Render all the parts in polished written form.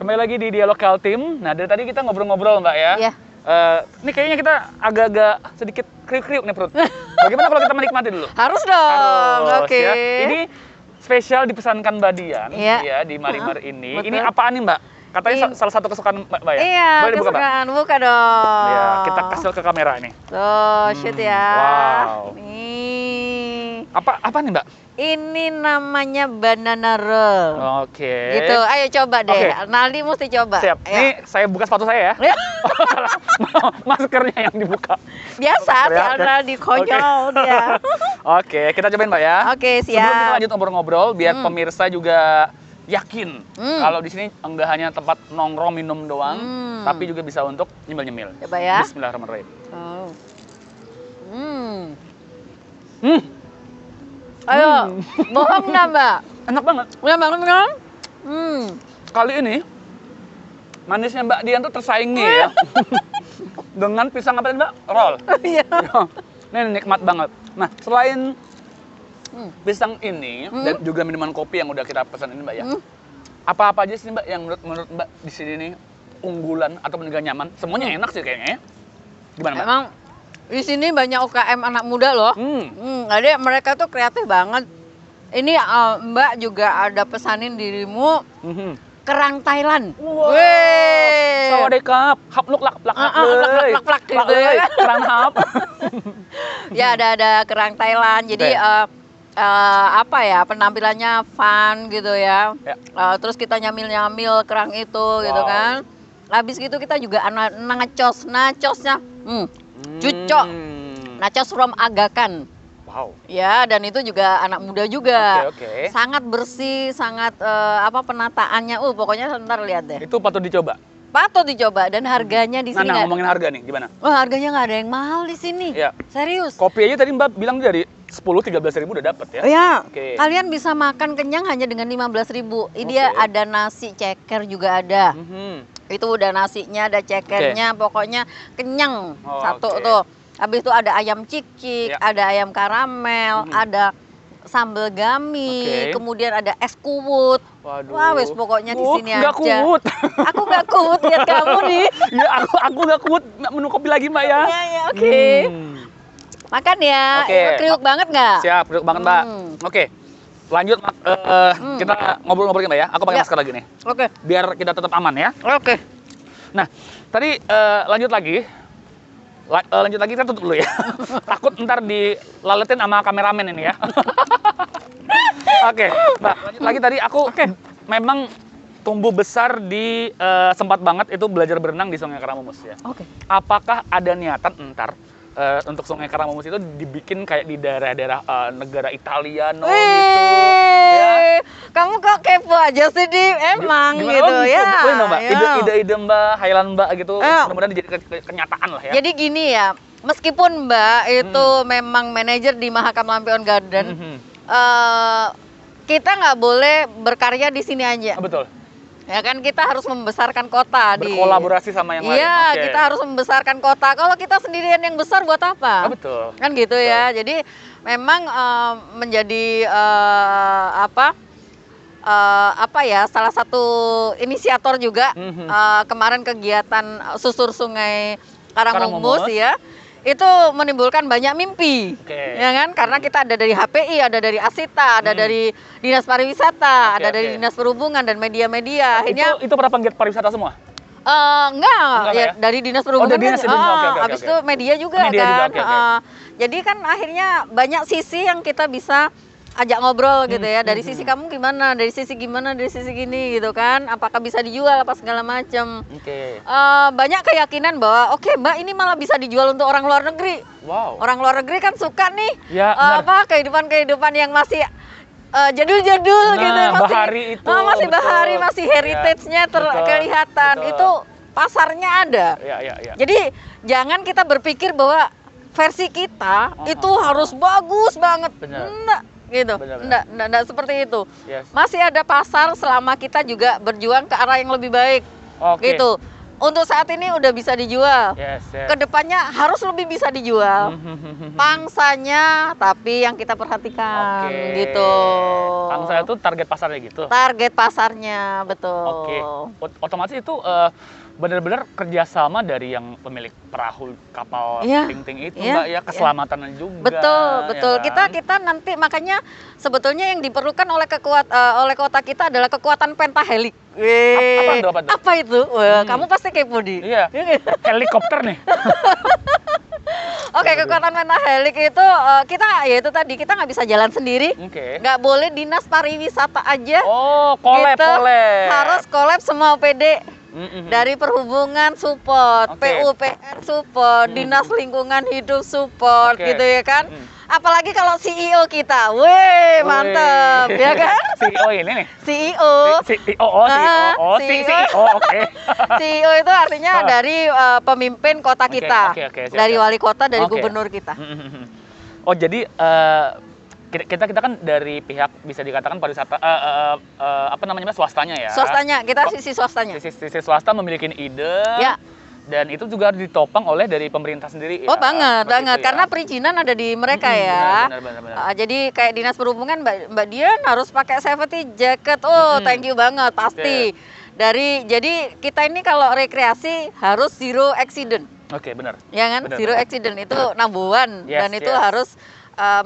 Kembali lagi di Dialog Kaltim. Nah, dari tadi kita ngobrol-ngobrol, Mbak ya. Iya. Ini kayaknya kita agak-agak sedikit kriuk-kriuk nih perut. Bagaimana kalau kita menikmati dulu? Harus dong. Harus, Oke. ya. Ini spesial dipesankan Mbak Dian Iya. ya di Marimar ini. Betul. Ini apaan nih, Mbak? Katanya salah satu kesukaan Mbak ya? Iya, Boleh dibuka, Mbak? kesukaan. Buka dong. Ya, kita kasih ke kamera nih. Tuh, shoot ya. Wow. Nih. Apa nih, Mbak? Ini namanya banana roll. Oke. Gitu, ayo coba deh. Oke. Naldi mesti coba. Siap. Ayo. Ini saya buka sepatu saya ya. Maskernya yang dibuka. Biasa si Oke. Naldi konyol dia. Oke, kita cobain Mbak ya. Oke, Sebelum kita siap. lanjut ngobrol-ngobrol, biar pemirsa juga yakin kalau di sini enggak hanya tempat nongkrong minum doang, tapi juga bisa untuk nyemil-nyemil. Coba ya. Bismillahirrahmanirrahim. Oh. Hmm, Ayo, bohong nggak, Mbak? enak banget. Udah banget kan? Kali ini manisnya Mbak Dian tuh tersaing nih ya. Dengan pisang apa tadi, Mbak? Roll. Iya. Ini nikmat banget. Nah, selain pisang ini dan juga minuman kopi yang udah kita pesan ini, Mbak ya. Apa-apa aja sih, Mbak, yang menurut Mbak di sini nih unggulan atau juga nyaman? Semuanya enak sih kayaknya ya. Gimana, Mbak? Emang di sini banyak UKM anak muda loh. Ada mereka tuh kreatif banget. Ini Mbak juga ada pesanin dirimu kerang Thailand. Wow. Weh. Sawadekap, hapluk lak plak plak gitu ya. Kerang hap. Ya ada kerang Thailand. Jadi apa ya, penampilannya fun gitu ya. Terus kita nyamil-nyamil kerang itu gitu kan. Habis gitu kita juga nachosnya cucok. Nachos from Agakan. Wow. Ya, dan itu juga anak muda juga. Oke. Sangat bersih, sangat penataannya. Pokoknya sebentar lihat deh. Itu patut dicoba. Patut dicoba dan harganya di sini Nah, ngomongin harga nih, gimana? Wah, harganya nggak ada yang mahal di sini. Iya. Serius. Kopi aja tadi Mbak bilang dari 10-13 ribu udah dapet ya? Ya, Oke. kalian bisa makan kenyang hanya dengan 15.000. Dia ada nasi ceker juga ada. Itu udah nasinya, ada cekernya, pokoknya kenyang. Satu tuh. Habis itu ada ayam cicik, ada ayam karamel, ada sambal gami, kemudian ada es kuwut. Waduh. Wah, wes pokoknya di sini nggak aja. kuwut. Aku nggak kuwut lihat kamu nih. Ya, aku nggak kuwut minum kopi lagi, Mbak ya. Iya, oke. Makan ya. Oke. Kriuk banget nggak? Siap, kriuk banget, Mbak. Oke. Lanjut, kita ngobrol-ngobrol ya. Aku pakai masker lagi nih. Oke. Biar kita tetap aman ya. Oke. Nah, tadi lanjut lagi kita tutup dulu ya. Takut ntar dilaletin sama kameramen ini ya. Oke, Mbak, lanjut lagi tadi aku memang tumbuh besar di sempat banget itu belajar berenang di Sungai Karamumus ya. Oke. Apakah ada niatan ntar untuk Sungai Karamumus itu dibikin kayak di daerah-daerah negara Italiano gitu? Ya. Kamu kok kepo aja sih, Di? Emang Gimana? gitu ya. Boleh dong, Mbak? Ya. Ide-ide Mbak, highlight Mbak gitu, mudah-mudahan jadi kenyataan lah ya. Jadi gini ya, meskipun Mbak itu memang manajer di Mahakam Lampion Garden, kita nggak boleh berkarya di sini aja. Betul. Ya kan, kita harus membesarkan kota. Berkolaborasi sama yang lain. Iya, kita harus membesarkan kota. Kalau kita sendirian yang besar buat apa? Betul. Kan gitu ya. Jadi memang menjadi salah satu inisiator juga kemarin kegiatan susur Sungai Karamumus ya. Itu menimbulkan banyak mimpi, ya kan? Karena kita ada dari HPI, ada dari Asita, ada dari Dinas Pariwisata, ada dari Dinas Perhubungan dan media-media. Akhirnya itu pada penggiat pariwisata semua? Enggak ya, dari Dinas Perhubungan. Habis itu media juga kan. Jadi kan akhirnya banyak sisi yang kita bisa ajak ngobrol gitu ya. Dari sisi kamu gimana, dari sisi gimana, dari sisi gini gitu kan. Apakah bisa dijual apa segala macam. Banyak keyakinan bahwa Mbak, ini malah bisa dijual untuk orang luar negeri. Wow. Orang luar negeri kan suka nih kehidupan yang masih jadul-jadul gitu. Bahari itu. Masih bahari, masih heritage-nya kelihatan. Itu pasarnya ada. Jadi jangan kita berpikir bahwa versi kita itu harus bagus banget. Enggak. Gitu, enggak seperti itu. Masih ada pasar selama kita juga berjuang ke arah yang lebih baik. Gitu. Untuk saat ini udah bisa dijual. Kedepannya harus lebih bisa dijual. Pangsanya, tapi yang kita perhatikan gitu. Tangsel itu target pasarnya gitu. Target pasarnya, betul. Oke. Otomatis itu benar-benar kerjasama dari yang pemilik perahu kapal ting-ting itu, Mbak, ya, keselamatannya juga. Betul, betul. Ya kan? Kita nanti makanya sebetulnya yang diperlukan oleh kota kita adalah kekuatan pentahelik. Apa itu? Wah, kamu pasti kepo, Di. Iya. Helikopter nih. Oke, kekuatan pentahelik itu kita ya itu tadi kita nggak bisa jalan sendiri, nggak boleh dinas pariwisata aja. Oh, collab. Harus collab semua OPD. Dari perhubungan support, PUPR support, dinas lingkungan hidup support, gitu ya kan. Apalagi kalau CEO kita, mantep, ya kan? CEO ini nih? CEO. CEO, oke. CEO itu artinya dari pemimpin kota kita, dari wali kota, dari gubernur kita. Oh, jadi kita kan dari pihak bisa dikatakan pariwisata apa namanya, swastanya ya. Swastanya, kita sisi swastanya. Sisi swasta memiliki ide. Ya. Dan itu juga harus ditopang oleh dari pemerintah sendiri. Oh, banget. Karena perizinan ada di mereka ya. Benar. Jadi kayak dinas perhubungan Mbak Dian harus pakai safety jacket. Oh, thank you banget, pasti. Jadi kita ini kalau rekreasi harus zero accident. Oke, benar. Ya kan? Zero accident itu number one. Dan itu harus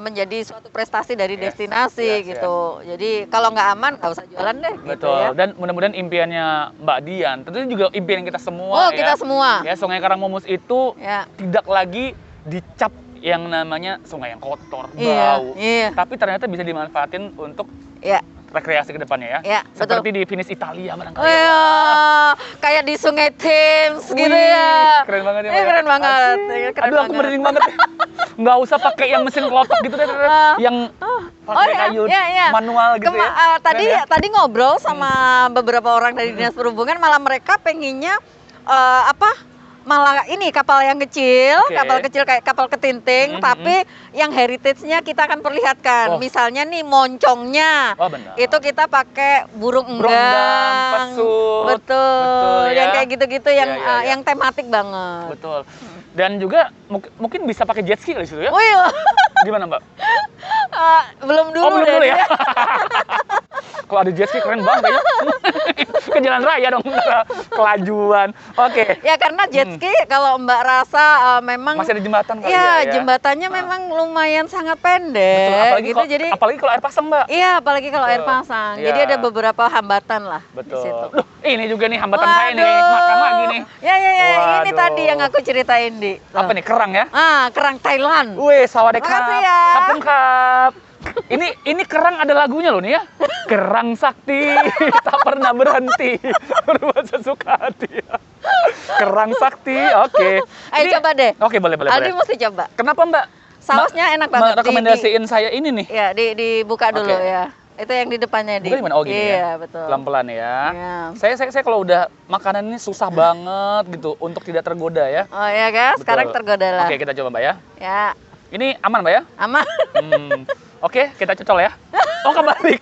menjadi suatu prestasi dari destinasi gitu. Jadi kalau nggak aman nggak usah jualan deh. Betul. Gitu ya. Dan mudah-mudahan impiannya Mbak Dian, tentunya juga impian kita semua. Kita semua. Ya, Sungai Karangmumus itu tidak lagi dicap yang namanya sungai yang kotor, bau. Tapi ternyata bisa dimanfaatin untuk rekreasi ke depannya ya. Seperti di finish Italia barangkali. Kayak di Sungai Thames gitu ya. Keren banget ya. Keren banget. Aduh, aku merinding banget. Nggak usah pakai yang mesin klotok gitu deh. Yang pakai kayu manual gitu ya. Tadi ngobrol sama beberapa orang dari dinas perhubungan, malah mereka pengennya malah ini kapal yang kecil, kapal kecil kayak kapal ketinting, tapi yang heritage-nya kita akan perlihatkan. Misalnya nih moncongnya, itu kita pakai burung enggang, pesut, betul ya? Yang kayak gitu-gitu yang tematik banget. Betul. Dan juga mungkin bisa pakai jet ski kali situ ya? Gimana, Mbak? Belum dulu ya. Kalau ada jet ski keren banget ya. Ke jalan raya dong, kelajuan. Oke. Ya karena jet ski kalau Mbak rasa memang masih ada jembatan kali ya. Jembatannya memang lumayan sangat pendek. Betul, apalagi kalau air pasang, Mbak. Iya, apalagi kalau air pasang. Jadi ada beberapa hambatan lah di situ. Duh, ini juga nih hambatan saya nih, makan lagi nih. Ya, ini tadi yang aku ceritain, Di. Apa nih, kerang ya? Kerang Thailand. Sawadee kap. Kap. Ini kerang ada lagunya loh nih ya. Kerang sakti tak pernah berhenti berbuat sesuka hati. Kerang sakti, oke. Ayo coba deh. Oke, boleh. Aldi mesti coba. Kenapa, Mbak? Sausnya enak banget. Rekomendasiin saya ini nih. Ya, dibuka dulu ya. Itu yang di depannya, Di. Bukan gimana? Oh, gini ya. Betul. Pelan-pelan ya. Saya kalau udah makanan ini susah banget gitu untuk tidak tergoda ya. Oh iya kan? Sekarang tergoda lah. Oke, kita coba, Mbak ya. Ya. Ini aman, Mbak ya? Aman. Oke, kita cocol ya. Oh, kebalik.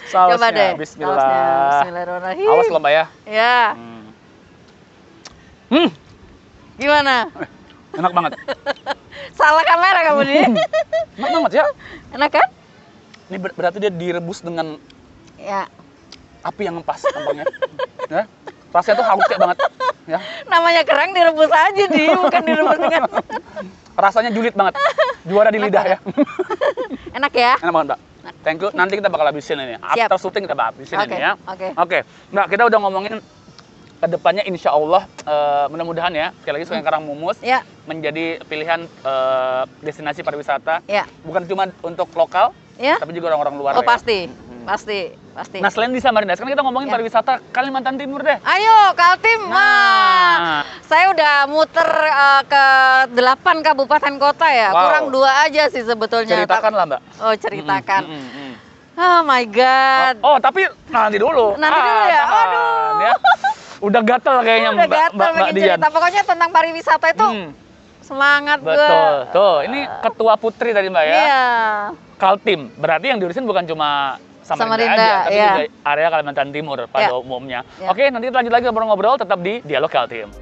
Sausnya, coba deh. Bismillah. Bismillahirrahmanirrahim. Awas loh, Mbak ya. Ya. Gimana? Enak banget. Salah kamera kamu nih. Enak banget ya. Enak kan? Ini berarti dia direbus dengan api yang pas tampaknya. Ya. Rasanya tuh halus kayak banget. Ya. Namanya kerang direbus aja, Di, bukan direbus dengan. Rasanya julid banget. Juara di lidah ya. Enak ya? Enak banget, Mbak. Thank you. Nanti kita bakal habisin ini. After syuting kita bakal habisin ini ya. Oke. Mbak, kita udah ngomongin kedepannya insya Allah mudah-mudahan ya, sekali lagi Sungai Karangmumus menjadi pilihan destinasi pariwisata. Bukan cuma untuk lokal, tapi juga orang-orang luar. Oh, pasti. Nah, selain di Samarinda, sekarang kita ngomongin pariwisata Kalimantan Timur deh. Ayo, Kaltim. Saya udah muter ke 8 kabupaten kota ya. Kurang 2 aja sih sebetulnya. Ceritakan lah, Mbak. Oh, ceritakan. Oh my God. Oh, tapi nanti dulu. Nanti dulu ya. Aduh. Ya. Udah gatel kayaknya Mbak Dian. Pokoknya tentang pariwisata itu semangat gue. Betul. Tuh, ini Ketua Putri tadi, Mbak ya. Iya. Kaltim. Berarti yang diurusin bukan cuma Samarinda aja, tapi juga area Kalimantan Timur pada umumnya. Oke, nanti lanjut lagi ngobrol-ngobrol tetap di Dialog Kaltim.